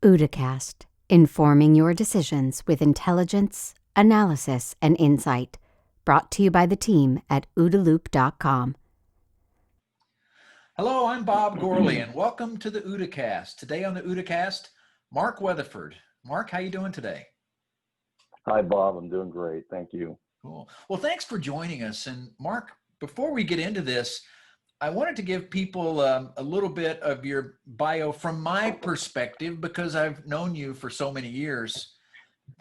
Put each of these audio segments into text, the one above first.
OODAcast, informing your decisions with intelligence, analysis, and insight. Brought to you by the team at OODAloop.com. Hello, I'm Bob Gorley, and welcome to the OODAcast. Today on the OODAcast, Mark Weatherford. Mark, how you doing today? Hi, Bob. I'm doing great. Thank you. Cool. Well, thanks for joining us. And Mark, before we get into this, I wanted to give people a little bit of your bio from my perspective because I've known you for so many years.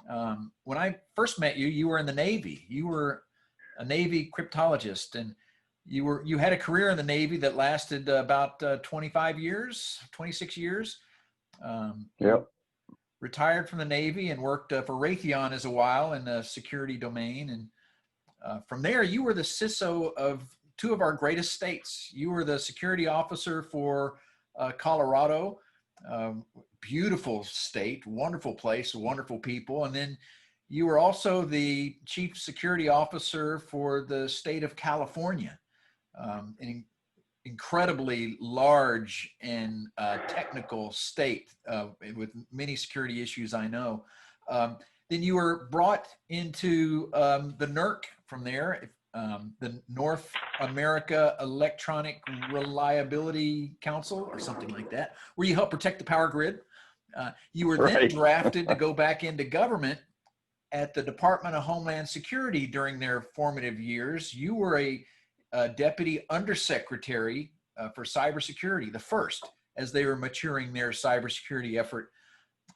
When I first met you, you were in the Navy. You were a Navy cryptologist, and you had a career in the Navy that lasted about 25 years, 26 years. Yep. Retired from the Navy and worked for Raytheon as a while in the security domain. And from there, you were the CISO of two of our greatest states. You were the security officer for Colorado, beautiful state, wonderful place, wonderful people. And then you were also the chief security officer for the state of California, an incredibly large and technical state with many security issues, I know. Then you were brought into the NERC from there, the North America Electronic Reliability Council or something like that, where you help protect the power grid. You were then drafted to go back into government at the Department of Homeland Security during their formative years. You were a deputy undersecretary for cybersecurity, the first, as they were maturing their cybersecurity effort.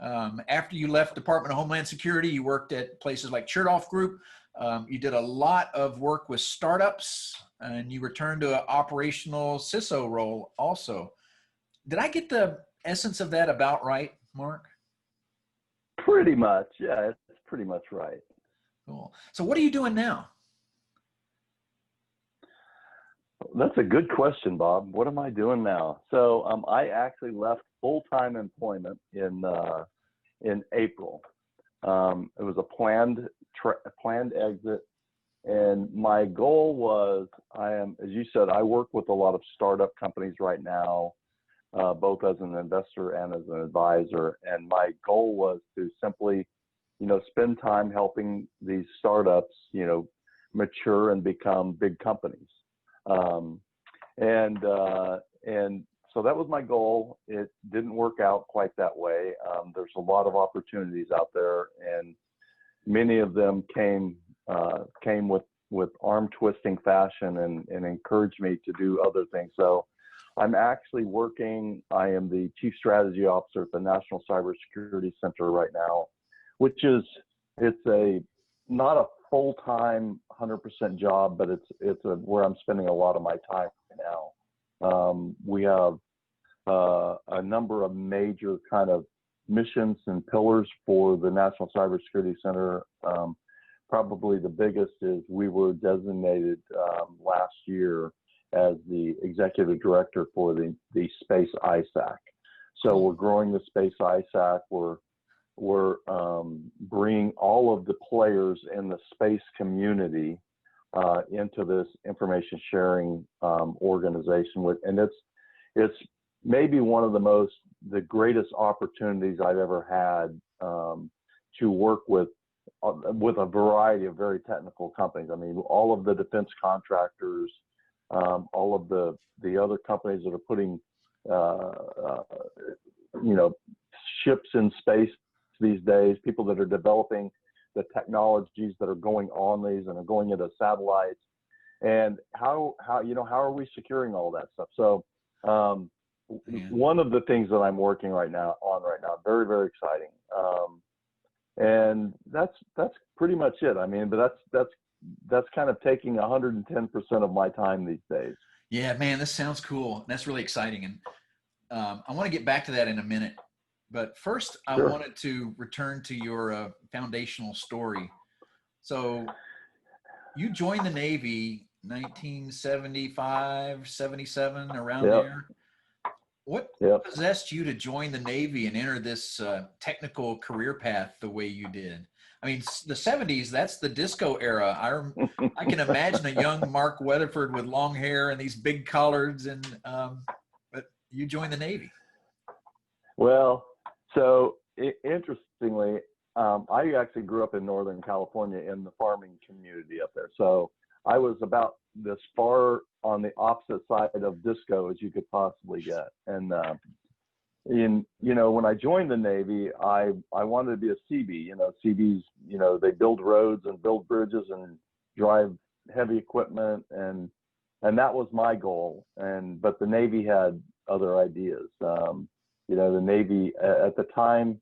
After you left Department of Homeland Security, you worked at places like Chertoff Group. You did a lot of work with startups, and you returned to an operational CISO role also. Did I get the essence of that about right, Mark? Pretty much, yeah, it's pretty much right. Cool. So what are you doing now? That's a good question, Bob. What am I doing now? So I actually left full-time employment in April. It was a planned exit, and my goal was, as you said, I work with a lot of startup companies right now, both as an investor and as an advisor. And my goal was to simply, spend time helping these startups, mature and become big companies. And so that was my goal. It didn't work out quite that way. There's a lot of opportunities out there, and many of them came with arm twisting fashion and encouraged me to do other things. So I'm actually working. I am the chief strategy officer at the National Cybersecurity Center right now, which is not a full-time 100% job, but it's where I'm spending a lot of my time now. We have a number of major kind of missions and pillars for the National Cybersecurity Center. Probably the biggest is we were designated last year as the executive director for the Space ISAC. So we're growing the Space ISAC. We're bringing all of the players in the space community into this information sharing organization. And it's maybe one of the greatest opportunities I've ever had to work with a variety of very technical companies. I mean, all of the defense contractors, all of the other companies that are putting ships in space these days, people that are developing the technologies that are going on these and are going into satellites, and how are we securing all that stuff? So one of the things that I'm working on right now, very, very exciting. And that's pretty much it. I mean, but that's kind of taking 110% of my time these days. Yeah, man, this sounds cool. That's really exciting. And I want to get back to that in a minute. But first, I wanted to return to your foundational story. So you joined the Navy 1975, 77, around there. What possessed you to join the Navy and enter this technical career path the way you did? I mean, the 70s, that's the disco era. I can imagine a young Mark Weatherford with long hair and these big collars, but you joined the Navy. Well, So interestingly, I actually grew up in Northern California in the farming community up there. So I was about this far on the opposite side of disco as you could possibly get. And when I joined the Navy, I wanted to be a CB. CBs, they build roads and build bridges and drive heavy equipment, and that was my goal. But the Navy had other ideas. The Navy at the time,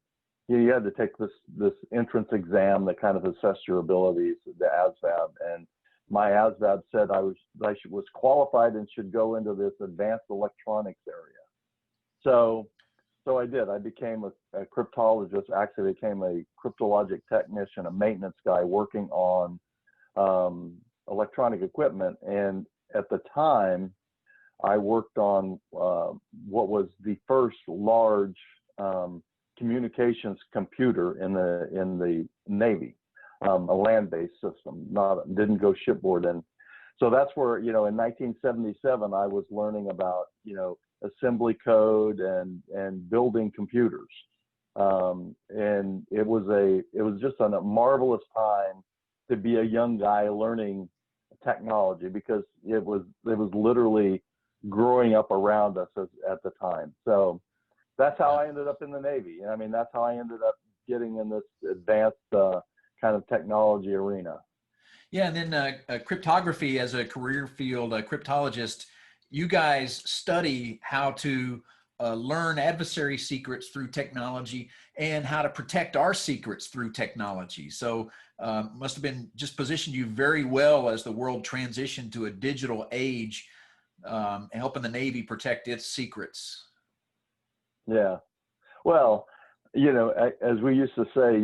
you had to take this entrance exam that kind of assessed your abilities, the ASVAB, and my ASVAB said I was qualified and should go into this advanced electronics area. So I did. I became a cryptologist. Actually became a cryptologic technician, a maintenance guy working on electronic equipment. And at the time, I worked on what was the first large communications computer in the Navy, a land-based system. Didn't go shipboard. And so that's where in 1977 I was learning about assembly code and building computers. And it was just a marvelous time to be a young guy learning technology, because it was literally growing up around us at the time. So that's how I ended up in the Navy. I mean, that's how I ended up getting in this advanced kind of technology arena. Yeah, and then cryptography as a career field, a cryptologist, you guys study how to learn adversary secrets through technology and how to protect our secrets through technology. So must have been just positioned you very well as the world transitioned to a digital age, helping the Navy protect its secrets. Yeah. Well, as we used to say,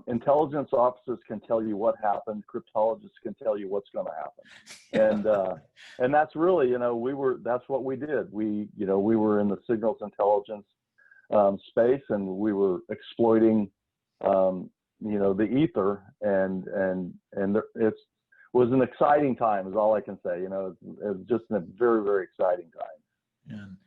intelligence officers can tell you what happened. Cryptologists can tell you what's going to happen. And that's really, that's what we did. We were in the signals intelligence space, and we were exploiting, the ether, and it was an exciting time, is all I can say. It was just a very, very exciting time. And,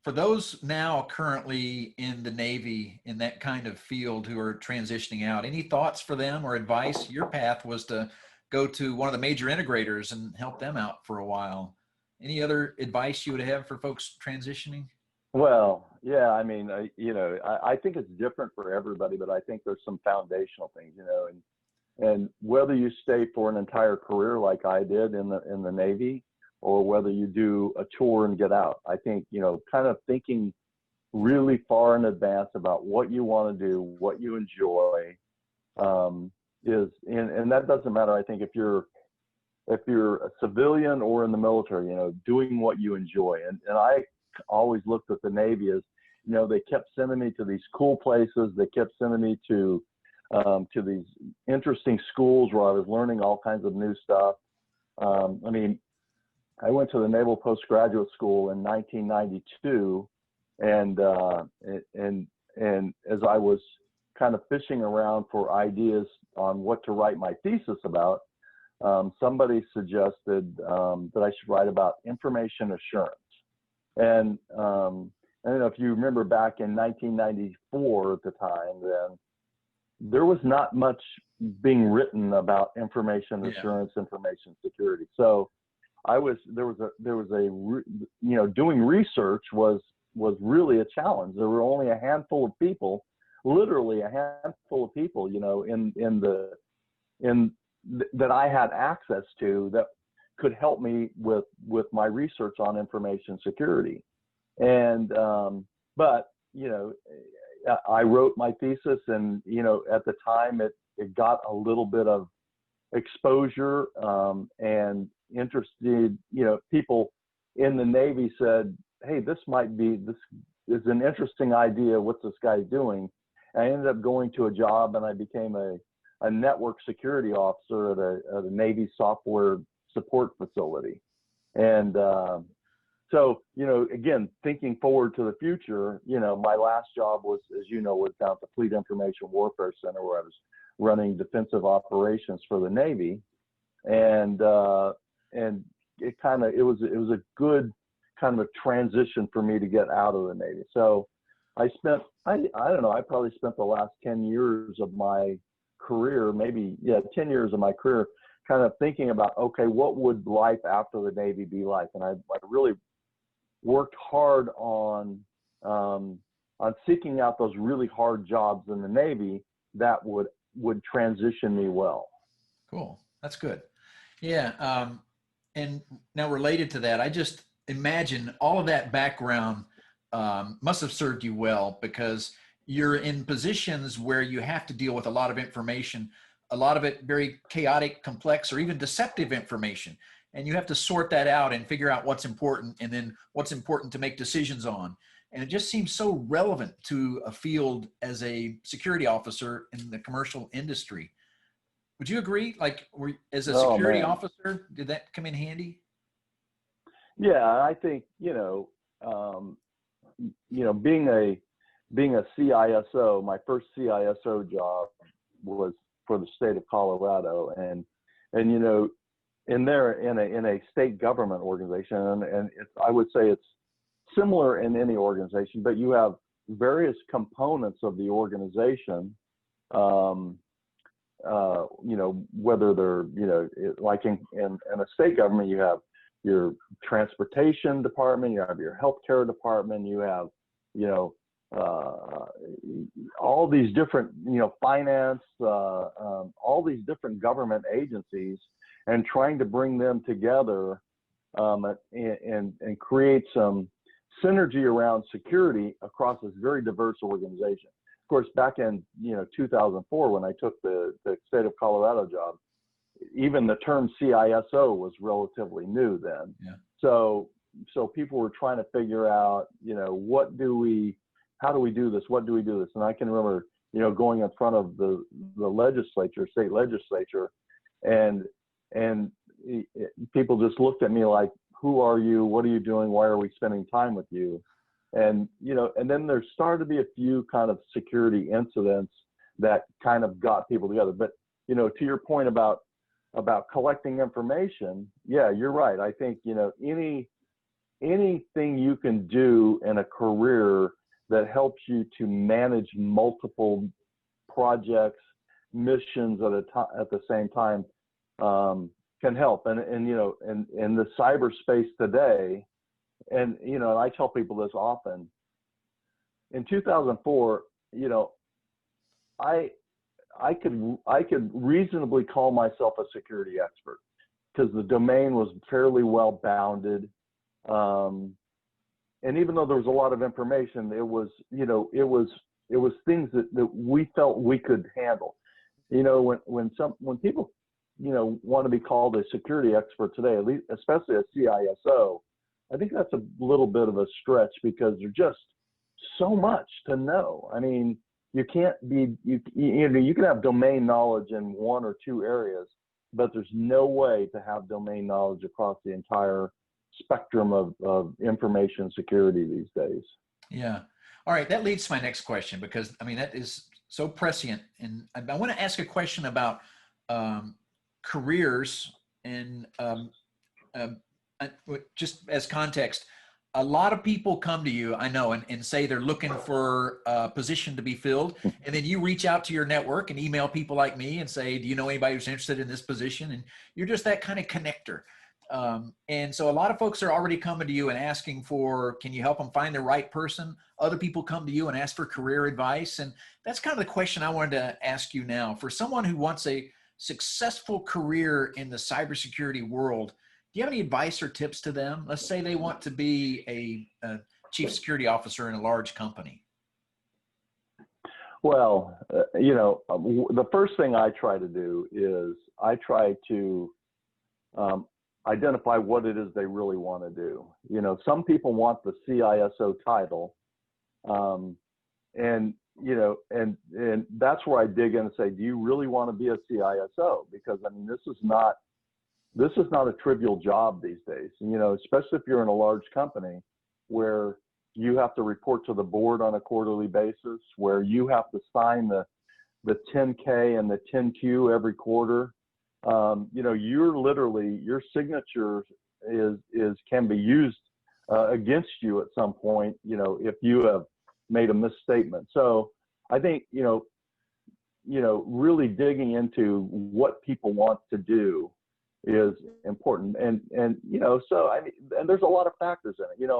for those now currently in the Navy in that kind of field who are transitioning out, any thoughts for them or advice? Your path was to go to one of the major integrators and help them out for a while. Any other advice you would have for folks transitioning? Well, yeah, I mean, I think it's different for everybody, but I think there's some foundational things, and whether you stay for an entire career like I did in the Navy, or whether you do a tour and get out, I think, kind of thinking really far in advance about what you want to do, what you enjoy, and that doesn't matter. I think if you're a civilian or in the military, doing what you enjoy. And I always looked at the Navy as, they kept sending me to these cool places. They kept sending me to these interesting schools where I was learning all kinds of new stuff. I mean, I went to the Naval Postgraduate School in 1992, and as I was kind of fishing around for ideas on what to write my thesis about, somebody suggested that I should write about information assurance. And I don't know if you remember back in 1994 at the time, then there was not much being written about information assurance, information security. So doing research was really a challenge. There were only a handful of people, literally a handful of people, that I had access to that could help me with my research on information security. And but I wrote my thesis, and at the time it got a little bit of exposure, and interested, people in the Navy said, hey, this is an interesting idea. What's this guy doing? And I ended up going to a job, and I became a network security officer at a Navy software support facility. And so, again, thinking forward to the future, my last job was down at the Fleet Information Warfare Center, where I was running defensive operations for the Navy. And it was a good kind of a transition for me to get out of the Navy. So I spent, I don't know, I probably spent the last 10 years of my career, maybe, yeah, 10 years of my career, kind of thinking about, okay, what would life after the Navy be like? And I really worked hard on seeking out those really hard jobs in the Navy that would transition me well. Cool. That's good. Yeah. And now related to that, I just imagine all of that background must have served you well, because you're in positions where you have to deal with a lot of information, a lot of it very chaotic, complex, or even deceptive information. And you have to sort that out and figure out what's important, and then what's important to make decisions on. And it just seems so relevant to a field as a security officer in the commercial industry. Would you agree? Like, as a security officer, did that come in handy? Yeah, I think, being a CISO, my first CISO job was for the state of Colorado, and in a state government organization, and I would say it's similar in any organization, but you have various components of the organization. Whether they're, like in a state government, you have your transportation department, you have your healthcare department, you have, all these different, finance, all these different government agencies, and trying to bring them together and create some synergy around security across this very diverse organization. Of course, back in 2004, when I took the state of Colorado job, even the term CISO was relatively new then. Yeah. So people were trying to figure out, how do we do this? What do we do this? And I can remember, going in front of the legislature, state legislature, and people just looked at me like, who are you? What are you doing? Why are we spending time with you? And, and then there started to be a few kind of security incidents that kind of got people together. But, to your point about collecting information, yeah, you're right. I think, anything you can do in a career that helps you to manage multiple projects, missions at the same time, can help. And in the cyberspace today, and I tell people this often. In 2004, I could reasonably call myself a security expert, because the domain was fairly well bounded. And even though there was a lot of information, it was things that we felt we could handle. When people want to be called a security expert today, at least, especially a CISO, I think that's a little bit of a stretch, because there's just so much to know. I mean, you can't be, you can have domain knowledge in one or two areas, but there's no way to have domain knowledge across the entire spectrum of information security these days. Yeah. All right. That leads to my next question, because I mean, that is so prescient. And I want to ask a question about careers, and just as context, a lot of people come to you, I know, and say they're looking for a position to be filled. And then you reach out to your network and email people like me and say, do you know anybody who's interested in this position? And you're just that kind of connector. And so a lot of folks are already coming to you and asking for, can you help them find the right person? Other people come to you and ask for career advice. And that's kind of the question I wanted to ask you now. For someone who wants a successful career in the cybersecurity world, do you have any advice or tips to them? Let's say they want to be a chief security officer in a large company. Well, the first thing I try to do is I try to identify what it is they really want to do. Some people want the CISO title, and that's where I dig in and say, do you really want to be a CISO? Because I mean, this is not a trivial job these days. Especially if you're in a large company where you have to report to the board on a quarterly basis, where you have to sign the 10K and the 10Q every quarter. You're literally, your signature can be used against you at some point, if you have made a misstatement. So I think, really digging into what people want to do is important. And so and there's a lot of factors in it.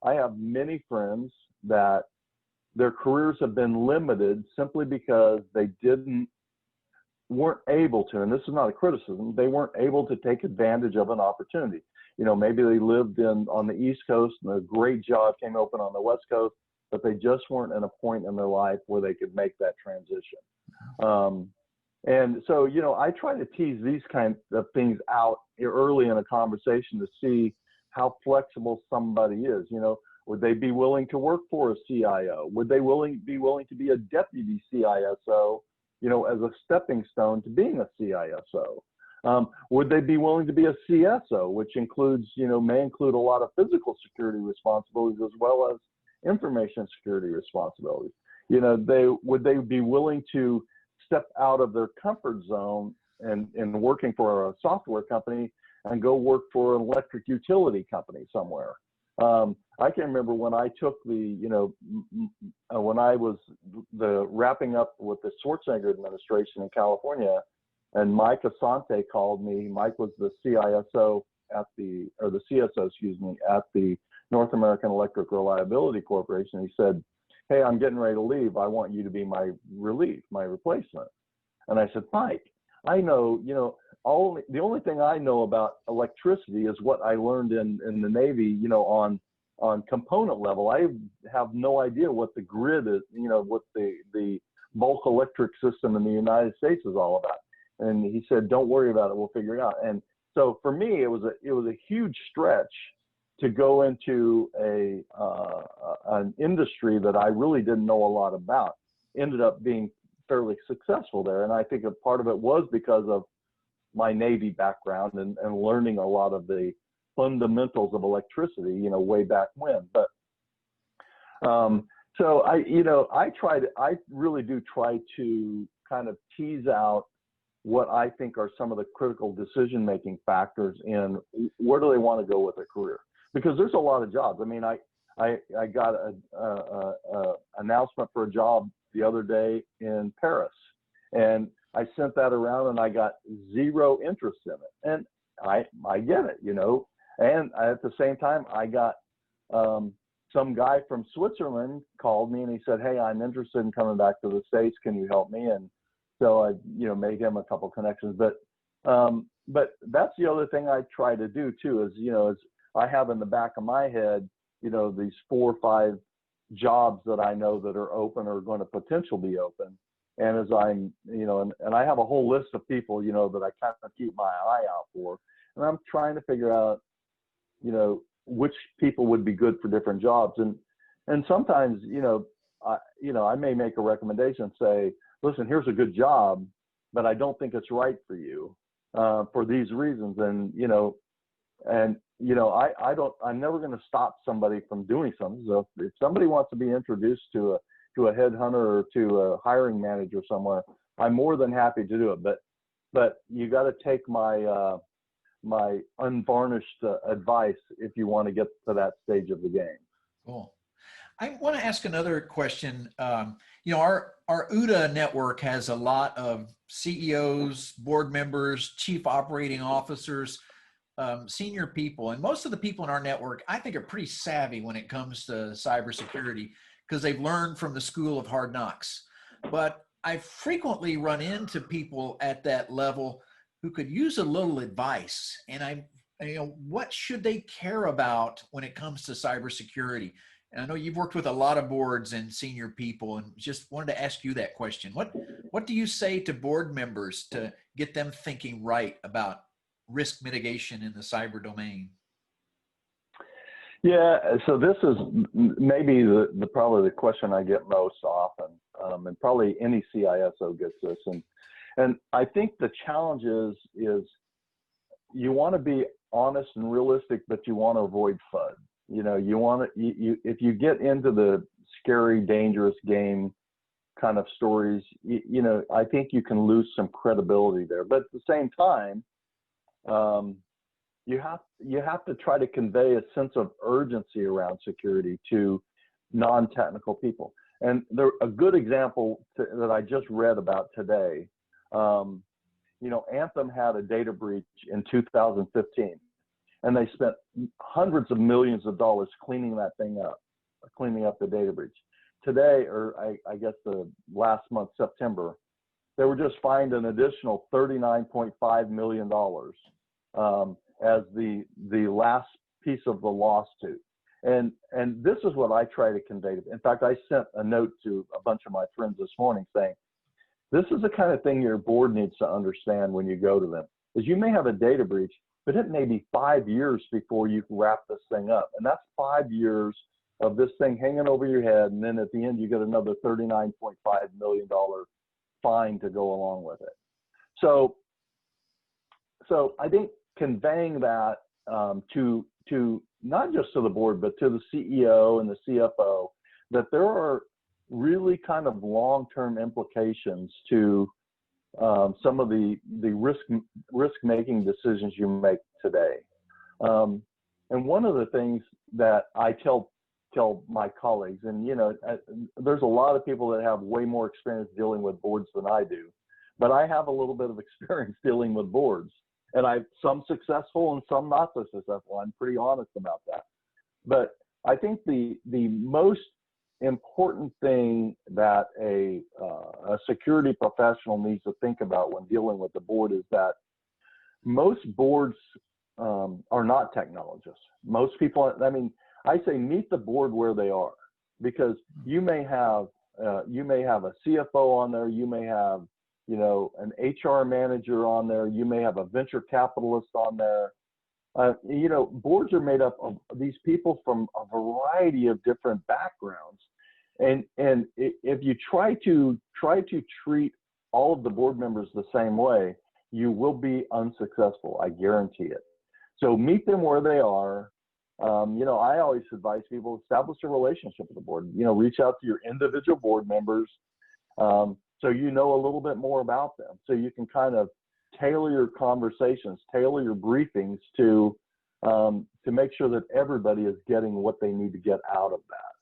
I have many friends that their careers have been limited simply because they weren't able to, and this is not a criticism, they weren't able to take advantage of an opportunity. Maybe they lived on the East Coast and a great job came open on the West Coast, but they just weren't in a point in their life where they could make that transition. And so, I try to tease these kinds of things out early in a conversation to see how flexible somebody is. Would they be willing to work for a CIO? Would they be willing to be a deputy CISO, as a stepping stone to being a CISO? Would they be willing to be a CSO, which includes, may include a lot of physical security responsibilities as well as information security responsibilities? Would they be willing to step out of their comfort zone and working for a software company and go work for an electric utility company somewhere? I can remember when I took when I was wrapping up with the Schwarzenegger administration in California, and Mike Asante called me. Mike was the CISO the CSO, at the North American Electric Reliability Corporation. He said, "Hey, I'm getting ready to leave. I want you to be my replacement." And I said, "Mike, I know, the only thing I know about electricity is what I learned in the Navy, on component level. I have no idea what the grid is, what the bulk electric system in the United States is all about." And he said, "Don't worry about it. We'll figure it out." And so for me, it was a huge stretch to go into an industry that I really didn't know a lot about. Ended up being fairly successful there. And I think a part of it was because of my Navy background and learning a lot of the fundamentals of electricity, way back when. But so I really do try to kind of tease out what I think are some of the critical decision-making factors in where do they want to go with a career, because there's a lot of jobs. I mean, I got a announcement for a job the other day in Paris, and I sent that around and I got zero interest in it. And I get it, and at the same time, I got some guy from Switzerland called me and he said, "Hey, I'm interested in coming back to the States. Can you help me?" And so I, made him a couple connections. But that's the other thing I try to do too, is, is I have in the back of my head, these 4 or 5 jobs that I know that are open or going to potentially be open. And as I'm, and I have a whole list of people, that I kind of keep my eye out for. And I'm trying to figure out, which people would be good for different jobs. And sometimes, I may make a recommendation and say, "Listen, here's a good job, but I don't think it's right for you for these reasons." And, I'm never going to stop somebody from doing something. So if somebody wants to be introduced to a headhunter or to a hiring manager somewhere, I'm more than happy to do it. But you got to take my unvarnished advice if you want to get to that stage of the game. Cool. I want to ask another question. Our OODA network has a lot of CEOs, board members, chief operating officers, senior people, and most of the people in our network, I think, are pretty savvy when it comes to cybersecurity because they've learned from the school of hard knocks. But I frequently run into people at that level who could use a little advice. And what should they care about when it comes to cybersecurity? And I know you've worked with a lot of boards and senior people, and just wanted to ask you that question. What do you say to board members to get them thinking right about risk mitigation in the cyber domain? Yeah, so this is maybe probably the question I get most often, and probably any CISO gets this. And I think the challenge is you want to be honest and realistic, but you want to avoid FUD. You want to, if you get into the scary, dangerous game kind of stories, I think you can lose some credibility there. But at the same time, you have to try to convey a sense of urgency around security to non-technical people. And a good example that I just read about today, you know, Anthem had a data breach in 2015, and they spent hundreds of millions of dollars cleaning that thing up, cleaning up the data breach. Today, or I guess the last month, September, they were just fined an additional $39.5 million as the last piece of the lawsuit. And this is what I try to convey. In fact, I sent a note to a bunch of my friends this morning saying, this is the kind of thing your board needs to understand when you go to them, is you may have a data breach, but it may be 5 years before you can wrap this thing up. And that's 5 years of this thing hanging over your head. And then at the end, you get another $39.5 million fine to go along with it. So I think conveying that to not just to the board, but to the CEO and the CFO, that there are really kind of long-term implications to some of the risk-making decisions you make today. And one of the things that I tell my colleagues, and you know, there's a lot of people that have way more experience dealing with boards than I do, but I have a little bit of experience dealing with boards, and some successful and some not so successful. I'm pretty honest about that. But I think the most important thing that a security professional needs to think about when dealing with the board is that most boards are not technologists. Most people, I mean, I say meet the board where they are, because you may have a CFO on there, you may have, you know, an HR manager on there, you may have a venture capitalist on there. You know, boards are made up of these people from a variety of different backgrounds, and if you try to treat all of the board members the same way, you will be unsuccessful. I guarantee it. So meet them where they are. You know, I always advise people establish a relationship with the board. You know, reach out to your individual board members, so you know a little bit more about them, so you can kind of tailor your conversations, tailor your briefings to make sure that everybody is getting what they need to get out of that.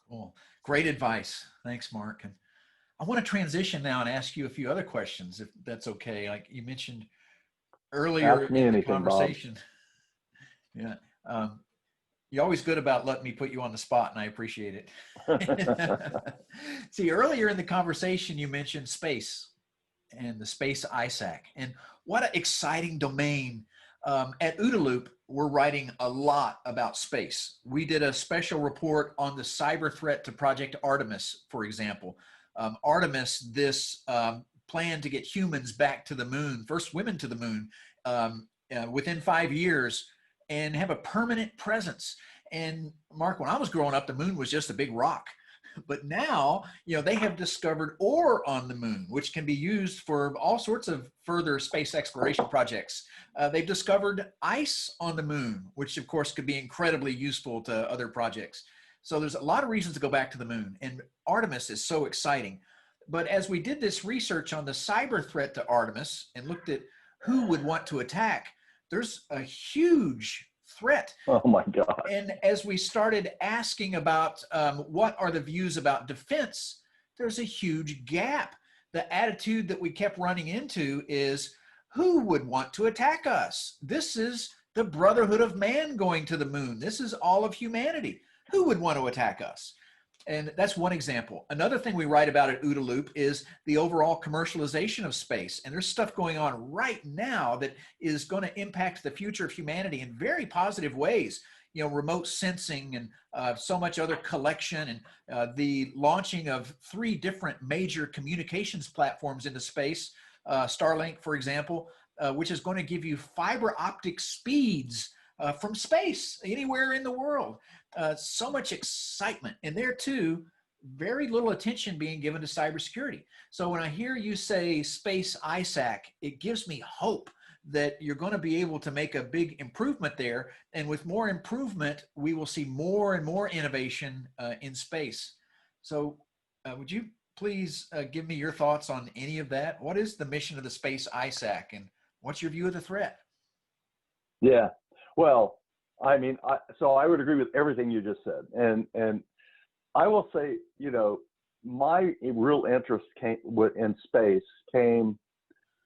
Cool. Great advice. Thanks, Mark. And I want to transition now and ask you a few other questions, if that's okay. Like you mentioned earlier in the conversation. Bob. Yeah. You're always good about letting me put you on the spot, and I appreciate it. See, earlier in the conversation, you mentioned space and the space ISAC, and what an exciting domain. At OODA, we're writing a lot about space. We did a special report on the cyber threat to Project Artemis, for example. Artemis, this plan to get humans back to the moon, first women to the moon, within 5 years, and have a permanent presence. And Mark, when I was growing up, the moon was just a big rock. But now, you know, they have discovered ore on the moon, which can be used for all sorts of further space exploration projects. They've discovered ice on the moon, which of course could be incredibly useful to other projects. So there's a lot of reasons to go back to the moon, and Artemis is so exciting. But as we did this research on the cyber threat to Artemis and looked at who would want to attack, there's a huge threat. Oh my God. And as we started asking about what are the views about defense, there's a huge gap. The attitude that we kept running into is, who would want to attack us? This is the brotherhood of man going to the moon. This is all of humanity. Who would want to attack us? And that's one example. Another thing we write about at OODA is the overall commercialization of space. And there's stuff going on right now that is going to impact the future of humanity in very positive ways. You know, remote sensing and so much other collection, and the launching of 3 different major communications platforms into space. Starlink, for example, which is going to give you fiber optic speeds from space anywhere in the world. So much excitement, and there too, very little attention being given to cybersecurity. So when I hear you say space ISAC, it gives me hope that you're going to be able to make a big improvement there. And with more improvement, we will see more and more innovation in space. So would you please give me your thoughts on any of that? What is the mission of the space ISAC, and what's your view of the threat? Yeah. Well, I mean, so I would agree with everything you just said. And I will say, you know, my real interest in space came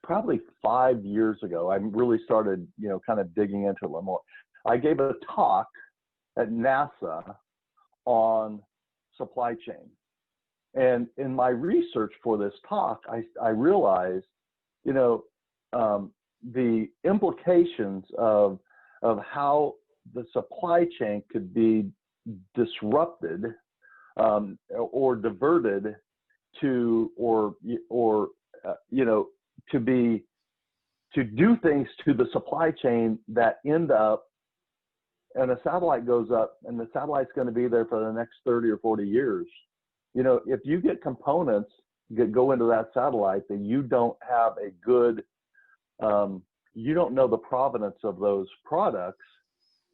probably 5 years ago. I really started, you know, kind of digging into it a little more. I gave a talk at NASA on supply chain. And in my research for this talk, I realized, you know, the implications of how the supply chain could be disrupted or diverted to, or you know, to do things to the supply chain that end up, and a satellite goes up, and the satellite's going to be there for the next 30 or 40 years. You know, if you get components that go into that satellite that you don't have a good, you don't know the provenance of those products,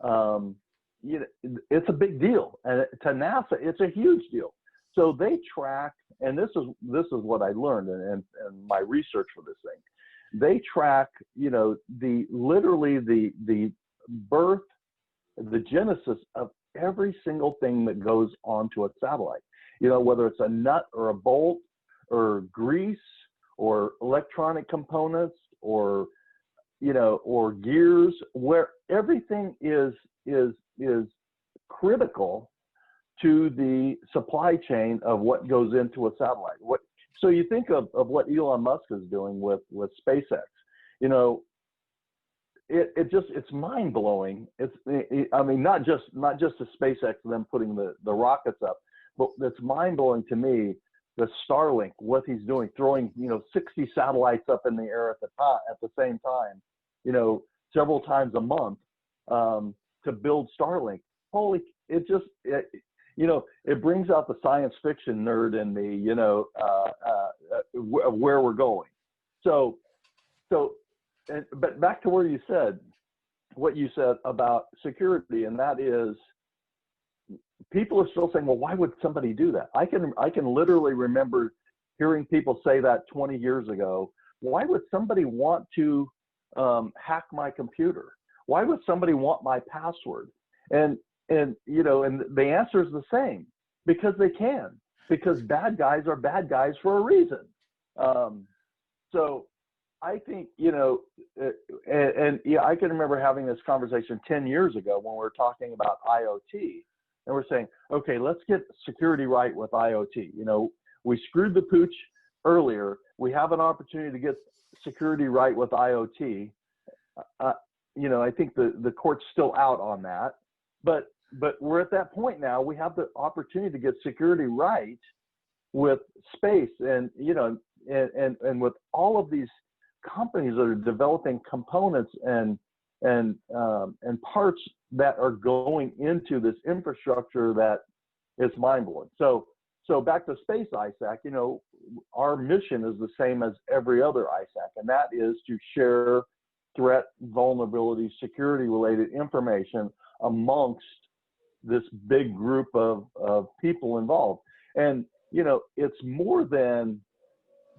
you know, it's a big deal. And to NASA, it's a huge deal. So they track, and this is what I learned in my research for this thing. They track, you know, literally the birth, the genesis of every single thing that goes onto a satellite. You know, whether it's a nut or a bolt or grease or electronic components or, you know, or gears, where everything is critical to the supply chain of what goes into a satellite. So you think of what Elon Musk is doing with SpaceX. You know, it's mind blowing. I mean, not just the SpaceX and them putting the rockets up, but it's mind blowing to me, the Starlink, what he's doing, throwing, you know, 60 satellites up in the air at the same time, you know, several times a month to build Starlink. You know, it brings out the science fiction nerd in me, you know, where we're going. But back to where you said, what you said about security, and that is, people are still saying, well, why would somebody do that? I can literally remember hearing people say that 20 years ago. Why would somebody want to hack my computer? Why would somebody want my password? And you know, and the answer is the same, because they can, because bad guys are bad guys for a reason. So I think, you know, and yeah, I can remember having this conversation 10 years ago when we were talking about IoT, and we're saying, okay, let's get security right with IoT. You know, we screwed the pooch earlier. We have an opportunity to get security right with IoT. You know, I think the court's still out on that, but we're at that point now. We have the opportunity to get security right with space, and you know, and with all of these companies that are developing components and parts that are going into this infrastructure that is mind-blowing. So back to space ISAC, you know, our mission is the same as every other ISAC, and that is to share threat, vulnerability, security-related information amongst this big group of people involved. And you know, it's more than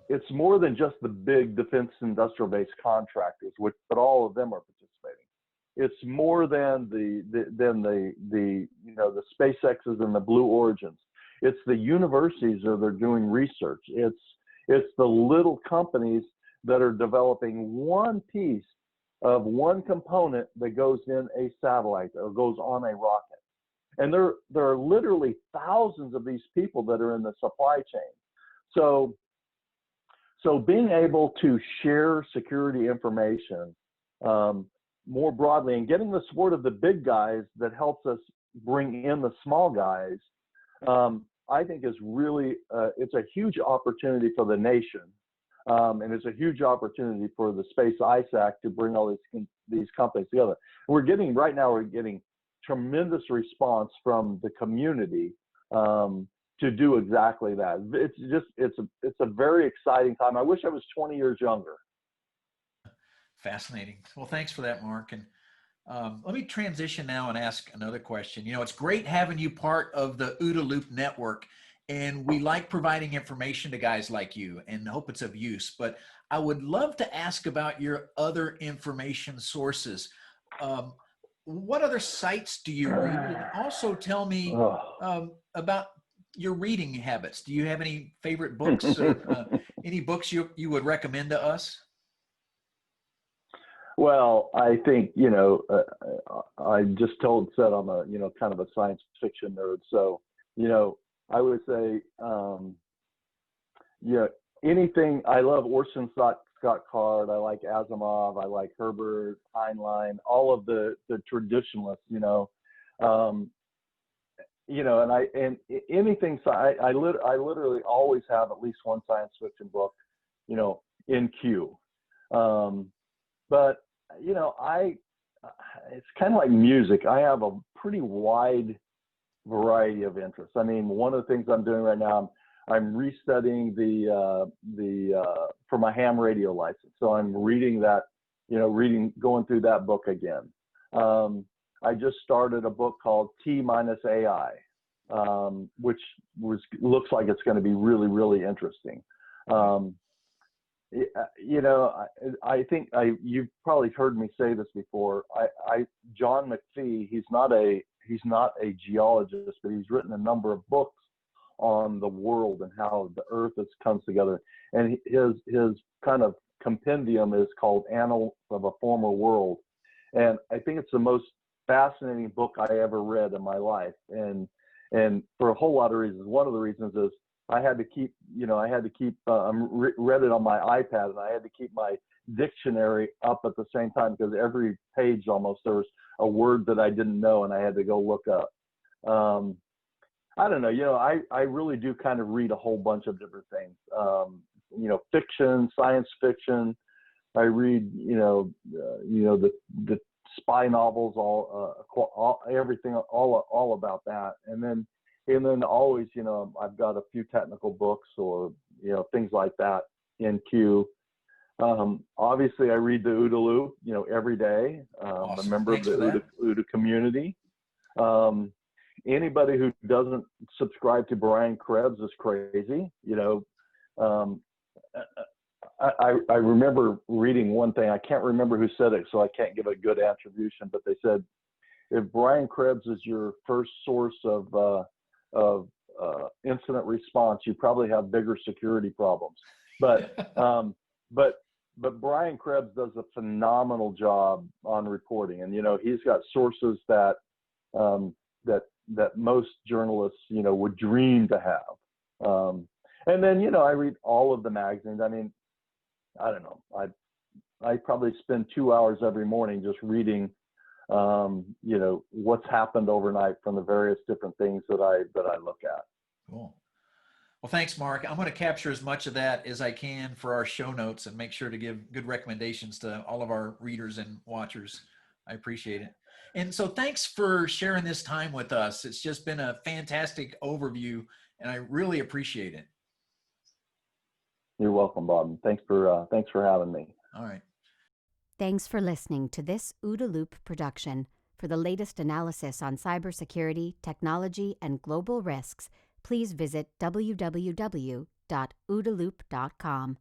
just the big defense industrial base contractors, but all of them are participating. It's more than the you know, the SpaceXs and the Blue Origins. It's the universities that are doing research. It's the little companies that are developing one piece of one component that goes in a satellite or goes on a rocket. And there are literally thousands of these people that are in the supply chain. So being able to share security information more broadly and getting the support of the big guys that helps us bring in the small guys, I think is really, it's a huge opportunity for the nation. And it's a huge opportunity for the Space ISAC to bring all these companies together. We're getting tremendous response from the community to do exactly that. It's a very exciting time. I wish I was 20 years younger. Fascinating. Well, thanks for that, Mark. And let me transition now and ask another question. You know, it's great having you part of the OODA Loop network, and we like providing information to guys like you and hope it's of use. But I would love to ask about your other information sources. What other sites do you read? And also tell me about your reading habits. Do you have any favorite books or any books you would recommend to us? Well, I think, I just said I'm a, kind of a science fiction nerd. So, I would say, anything. I love Orson Scott Card. I like Asimov. I like Herbert, Heinlein, all of the traditionalists, and anything. So I literally always have at least one science fiction book, in queue. But it's kind of like music. I have a pretty wide variety of interests. I mean, one of the things I'm doing right now, I'm restudying for my ham radio license. So I'm reading that, going through that book again. I just started a book called T-AI, which looks like it's going to be really, really interesting. I think you've probably heard me say this before. John McPhee, he's not a geologist, but he's written a number of books on the world and how the earth comes together. And his kind of compendium is called Annals of a Former World. And I think it's the most fascinating book I ever read in my life. And for a whole lot of reasons. One of the reasons is I had to keep, read it on my iPad, and I had to keep my dictionary up at the same time, because every page almost there was a word that I didn't know and I had to go look up. I don't know, I really do kind of read a whole bunch of different things. Fiction, science fiction. I read, the spy novels, all everything, all about that. And then always, I've got a few technical books or, things like that in queue. Obviously I read the OODA Loop, every day. Awesome. I'm a member Thanks of the OODA community. Anybody who doesn't subscribe to Brian Krebs is crazy. I remember reading one thing. I can't remember who said it, so I can't give a good attribution, but they said, if Brian Krebs is your first source of incident response, you probably have bigger security problems. But Brian Krebs does a phenomenal job on reporting, and he's got sources that most journalists would dream to have. And then I read all of the magazines. I mean, I don't know. I probably spend 2 hours every morning just reading what's happened overnight from the various different things that I look at. Cool. Well, thanks, Mark. I'm going to capture as much of that as I can for our show notes and make sure to give good recommendations to all of our readers and watchers. I appreciate it. And so thanks for sharing this time with us. It's just been a fantastic overview, and I really appreciate it. You're welcome, Bob. Thanks for having me. All right. Thanks for listening to this OODA Loop production. For the latest analysis on cybersecurity, technology, and global risks, please visit www.oodaloop.com.